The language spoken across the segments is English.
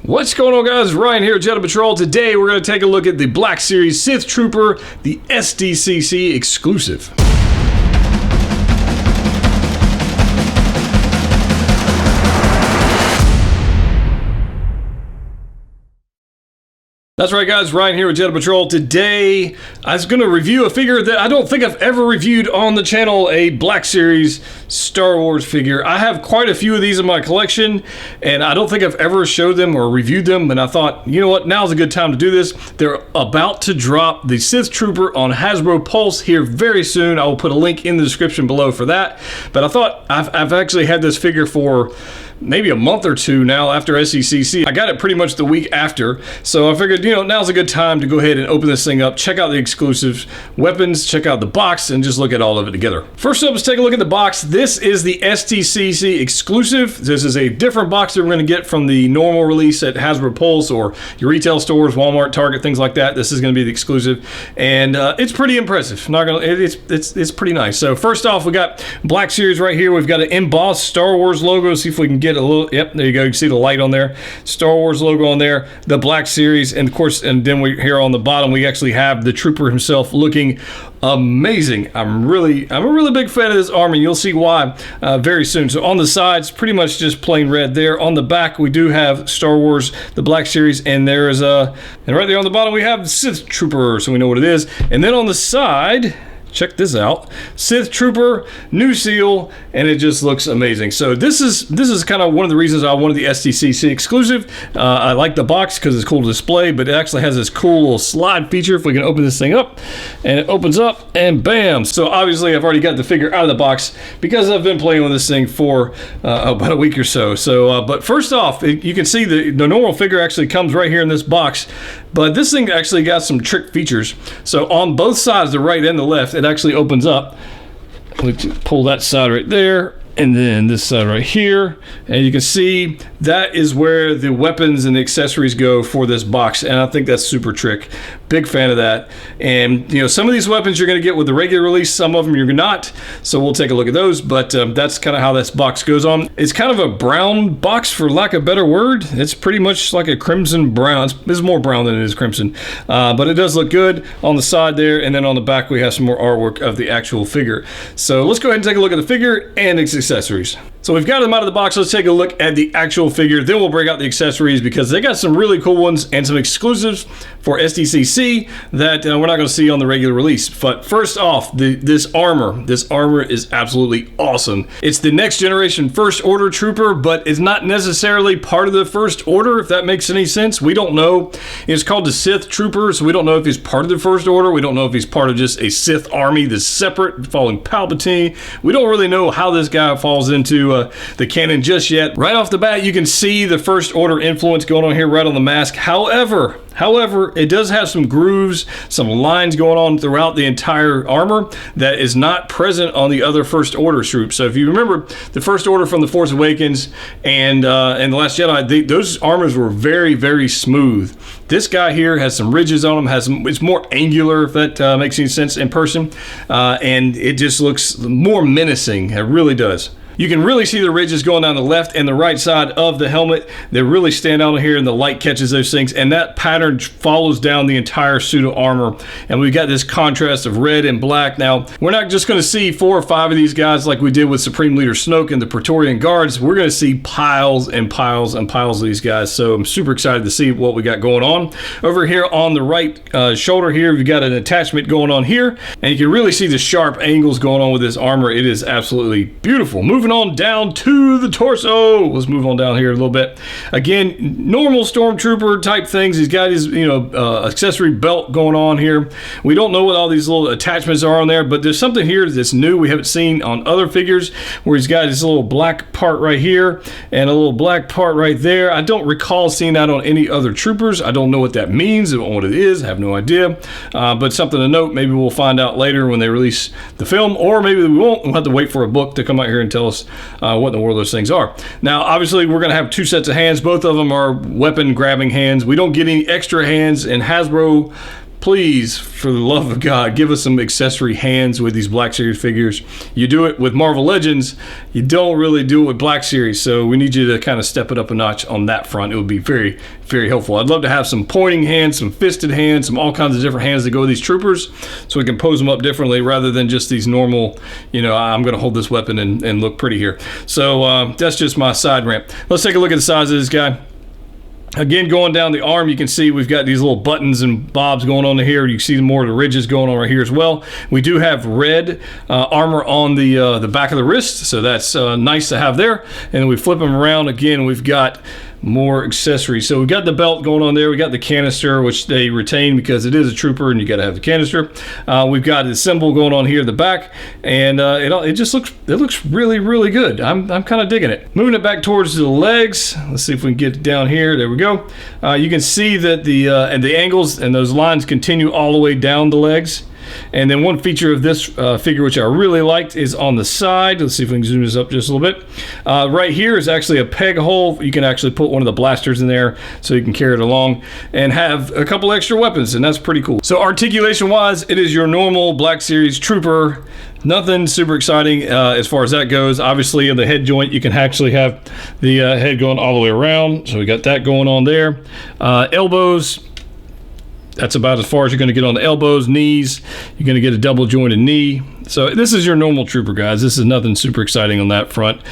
What's going on, guys? Ryan here at Jedha Patrol. Today we're going to take a look at the Black Series Sith Trooper, the SDCC exclusive. That's right, guys. Ryan here with Jedha Patrol. Today, I was going to review a figure that I don't think I've ever reviewed on the channel, a Black Series Star Wars figure. I have quite a few of these in my collection, and I don't think I've ever showed them or reviewed them, and I thought, you know what, now's a good time to do this. They're about to drop the Sith Trooper on Hasbro Pulse here very soon. I will put a link in the description below for that, but I thought I've actually had this figure for maybe a month or two now after SDCC. I got it pretty much the week after, so I figured, you know, now's a good time to go ahead and open this thing up, check out the exclusive weapons, check out the box, and just look at all of it together. First up, let's take a look at the box. This is the SDCC exclusive. This is a different box that we're going to get from the normal release at Hasbro Pulse or your retail stores, Walmart, Target, things like that. This is going to be the exclusive, and it's pretty impressive. Not gonna, it's pretty nice. So first off, we got Black Series right here. We've got an embossed Star Wars logo. See if we can get a little, yep, there you go. You can see the light on there. Star Wars logo on there, the Black Series, and of course, and then we here on the bottom, we actually have the Trooper himself looking amazing. I'm a really big fan of this armor, and you'll see why very soon. So on the sides, pretty much just plain red there. On the back, we do have Star Wars, the Black Series, and there is and right there on the bottom, we have Sith Trooper, so we know what it is. And then on the side, check this out, Sith Trooper, new seal, and it just looks amazing. So this is kind of one of the reasons I wanted the SDCC exclusive. I like the box because it's cool to display, but it actually has this cool little slide feature. If we can open this thing up, and it opens up, and bam! So obviously I've already got the figure out of the box because I've been playing with this thing for about a week or so. But first off, you can see the normal figure actually comes right here in this box, but this thing actually got some trick features. So on both sides, the right and the left, it actually opens up. We pull that side right there, and then this side right here, and you can see that is where the weapons and the accessories go for this box, and I think that's super trick. Big fan of that. And you know, some of these weapons you're going to get with the regular release, some of them you're not, so we'll take a look at those, but that's kind of how this box goes on. It's kind of a brown box, for lack of a better word. It's pretty much like a crimson brown. It's more brown than it is crimson, but it does look good on the side there, and then on the back we have some more artwork of the actual figure. So let's go ahead and take a look at the figure and its accessories. So we've got them out of the box. Let's take a look at the actual figure, then we'll break out the accessories because they got some really cool ones and some exclusives for SDCC that we're not going to see on the regular release. But first off, this armor is absolutely awesome. It's the next generation First Order Trooper, but it's not necessarily part of the First Order, if that makes any sense. We don't know. It's called the Sith Trooper, so we don't know if he's part of the First Order. We don't know if he's part of just a Sith army that's separate, following Palpatine. We don't really know how this guy falls into the canon just yet. Right off the bat, you can see the First Order influence going on here right on the mask. However, it does have some grooves, some lines going on throughout the entire armor that is not present on the other First Order troops. So if you remember the First Order from The Force Awakens and The Last Jedi, those armors were very, very smooth. This guy here has some ridges on him, it's more angular, if that makes any sense in person, and it just looks more menacing. It really does. You can really see the ridges going down the left and the right side of the helmet. They really stand out here, and the light catches those things, and that pattern follows down the entire suit of armor, and we've got this contrast of red and black. Now, we're not just going to see 4 or 5 of these guys like we did with Supreme Leader Snoke and the Praetorian Guards. We're going to see piles and piles and piles of these guys, so I'm super excited to see what we got going on. Over here on the right shoulder here, we've got an attachment going on here, and you can really see the sharp angles going on with this armor. It is absolutely beautiful. Moving on down to the torso. Let's move on down here a little bit. Again, normal stormtrooper type things. He's got his, accessory belt going on here. We don't know what all these little attachments are on there, but there's something here that's new we haven't seen on other figures, where he's got this little black part right here and a little black part right there. I don't recall seeing that on any other troopers. I don't know what that means. I don't know what it is. I have no idea. But something to note. Maybe we'll find out later when they release the film, or maybe we won't. We'll have to wait for a book to come out here and tell us what in the world those things are. Now, obviously, we're going to have 2 sets of hands. Both of them are weapon grabbing hands. We don't get any extra hands in Hasbro please, for the love of God, give us some accessory hands with these Black Series figures. You do it with Marvel Legends, you don't really do it with Black Series, so we need you to kind of step it up a notch on that front. It would be very, very helpful. I'd love to have some pointing hands, some fisted hands, some all kinds of different hands that go with these troopers, so we can pose them up differently rather than just these normal, you know, I'm going to hold this weapon and look pretty here. So that's just my side rant. Let's take a look at the size of this guy. Again, going down the arm, you can see we've got these little buttons and bobs going on here. You can see more of the ridges going on right here as well. We do have red armor on the back of the wrist, so that's nice to have there. And we flip them around again. We've got more accessories. So we've got the belt going on there. We got the canister, which they retain because it is a trooper and you got to have the canister. We've got the symbol going on here in the back, and it just looks really, really good. I'm kind of digging it. Moving it back towards the legs. Let's see if we can get it down here. There we go. You can see that the angles and those lines continue all the way down the legs. And then one feature of this figure which I really liked is on the side. Let's see if we can zoom this up just a little bit. Right here is actually a peg hole. You can actually put one of the blasters in there so you can carry it along and have a couple extra weapons, and that's pretty cool. So articulation wise, it is your normal Black Series Trooper. Nothing super exciting as far as that goes. Obviously in the head joint you can actually have the head going all the way around, so we got that going on there. Elbows, that's about as far as you're going to get on the elbows. Knees, you're going to get a double jointed knee. So this is your normal trooper, guys. This is nothing super exciting on that front.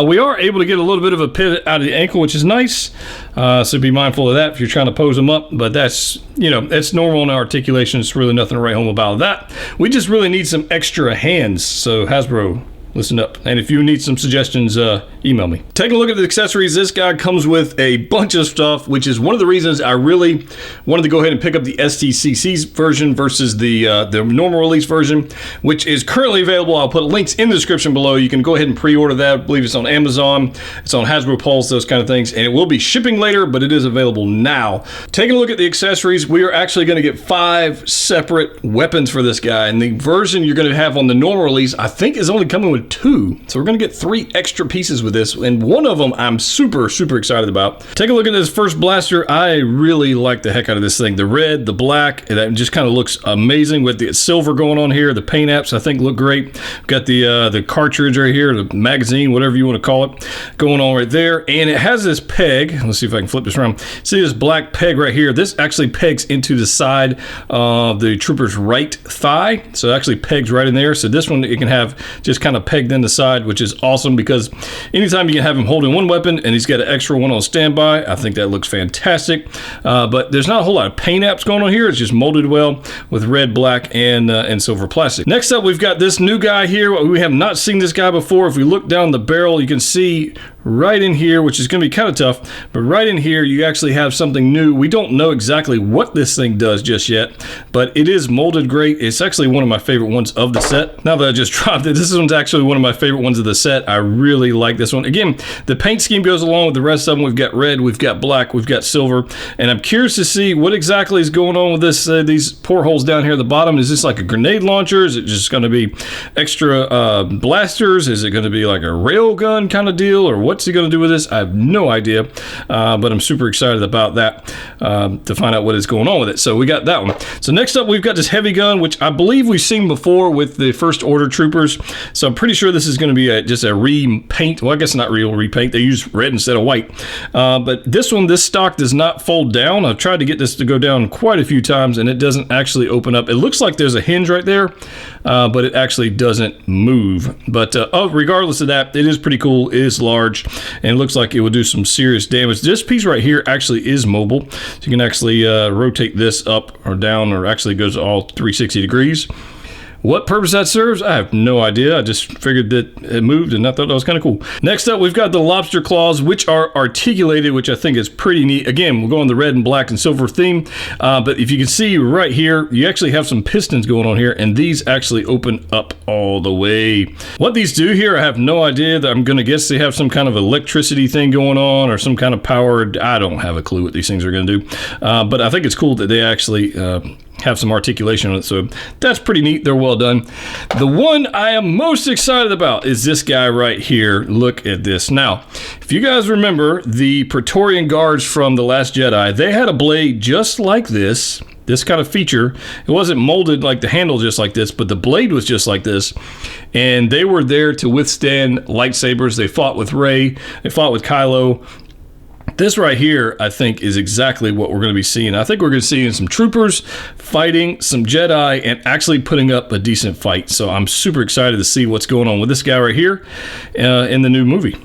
We are able to get a little bit of a pivot out of the ankle, which is nice. So be mindful of that if you're trying to pose them up. But that's, you know, it's normal in articulation. It's really nothing to write home about that. We just really need some extra hands. So Hasbro, listen up. And if you need some suggestions, email me. Take a look at the accessories. This guy comes with a bunch of stuff, which is one of the reasons I really wanted to go ahead and pick up the SDCC version versus the normal release version, which is currently available. I'll put links in the description below. You can go ahead and pre-order that. I believe it's on Amazon. It's on Hasbro Pulse, those kind of things. And it will be shipping later, but it is available now. Taking a look at the accessories, we are actually going to get 5 separate weapons for this guy. And the version you're going to have on the normal release, I think, is only coming with 2. So we're going to get 3 extra pieces with this, and one of them I'm super excited about. Take a look at this first blaster. I really like the heck out of this thing. The red, the black, and that just kind of looks amazing with the silver going on here. The paint apps I think look great. We've got the cartridge right here, the magazine, whatever you want to call it, going on right there. And it has this peg. Let's see if I can flip this around. See this black peg right here? This actually pegs into the side of the trooper's right thigh. So it actually pegs right in there. So this one, it can have just kind of pegged in the side, which is awesome because anytime you can have him holding one weapon and he's got an extra one on standby, I think that looks fantastic. But there's not a whole lot of paint apps going on here. It's just molded well with red, black, and silver plastic. Next up, we've got this new guy here. We have not seen this guy before. If we look down the barrel, you can see right in here, which is going to be kind of tough, but right in here you actually have something new. We don't know exactly what this thing does just yet, but it is molded great. It's actually one of my favorite ones of the set. Now that I just dropped it, this one's actually one of my favorite ones of the set. I really like this one. Again, the paint scheme goes along with the rest of them. We've got red, we've got black, we've got silver, and I'm curious to see what exactly is going on with this. These portholes down here at the bottom. Is this like a grenade launcher? Is it just going to be extra blasters? Is it going to be like a rail gun kind of deal, or what's he going to do with this? I have no idea, but I'm super excited about that to find out what is going on with it. So we got that one. So next up, we've got this heavy gun, which I believe we've seen before with the First Order troopers. So I'm pretty sure this is going to be just a repaint. Well, I guess not real repaint. They use red instead of white. But this one, this stock does not fold down. I've tried to get this to go down quite a few times, and it doesn't actually open up. It looks like there's a hinge right there, but it actually doesn't move. But regardless of that, it is pretty cool. It is large, and it looks like it will do some serious damage. This piece right here actually is mobile, so you can actually rotate this up or down, or actually goes all 360 degrees. What purpose that serves, I have no idea. I just figured that it moved, and I thought that was kind of cool. Next up, we've got the lobster claws, which are articulated, which I think is pretty neat. Again, we'll go on the red and black and silver theme, but if you can see right here, you actually have some pistons going on here, and these actually open up all the way. What these do here, I have no idea. I'm going to guess they have some kind of electricity thing going on, or some kind of powered, I don't have a clue what these things are going to do, but I think it's cool that they actually have some articulation on it, so that's pretty neat. They're well done. The one I am most excited about is this guy right here. Look at this. Now, if you guys remember the Praetorian Guards from The Last Jedi, they had a blade just like this, this kind of feature. It wasn't molded like the handle just like this, but the blade was just like this. And they were there to withstand lightsabers. They fought with Rey. They fought with Kylo. This right here, I think, is exactly what we're going to be seeing. I think we're going to see some troopers fighting some Jedi and actually putting up a decent fight. So I'm super excited to see what's going on with this guy right here in the new movie.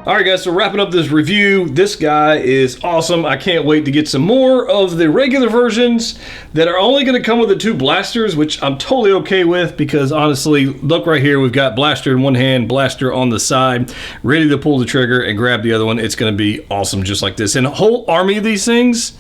All right, guys, so wrapping up this review, this guy is awesome. I can't wait to get some more of the regular versions that are only going to come with the 2 blasters, which I'm totally okay with because, honestly, look right here. We've got blaster in one hand, blaster on the side, ready to pull the trigger and grab the other one. It's going to be awesome just like this. And a whole army of these things,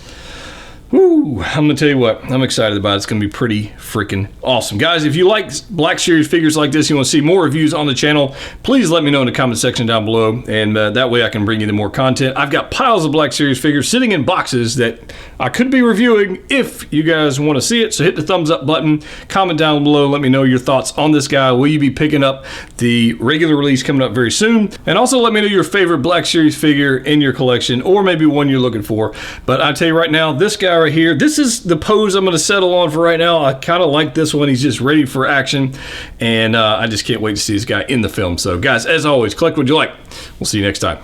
woo, I'm going to tell you what, I'm excited about it. It's going to be pretty freaking awesome. Guys, if you like Black Series figures like this, you want to see more reviews on the channel, please let me know in the comment section down below, and that way I can bring you the more content. I've got piles of Black Series figures sitting in boxes that I could be reviewing if you guys want to see it, so hit the thumbs up button, comment down below, let me know your thoughts on this guy. Will you be picking up the regular release coming up very soon? And also let me know your favorite Black Series figure in your collection, or maybe one you're looking for. But I tell you right now, this guy right here, this is the pose I'm going to settle on for right now. I kind of like this one. He's just ready for action, and I just can't wait to see this guy in the film. So guys, as always, collect what you like. We'll see you next time.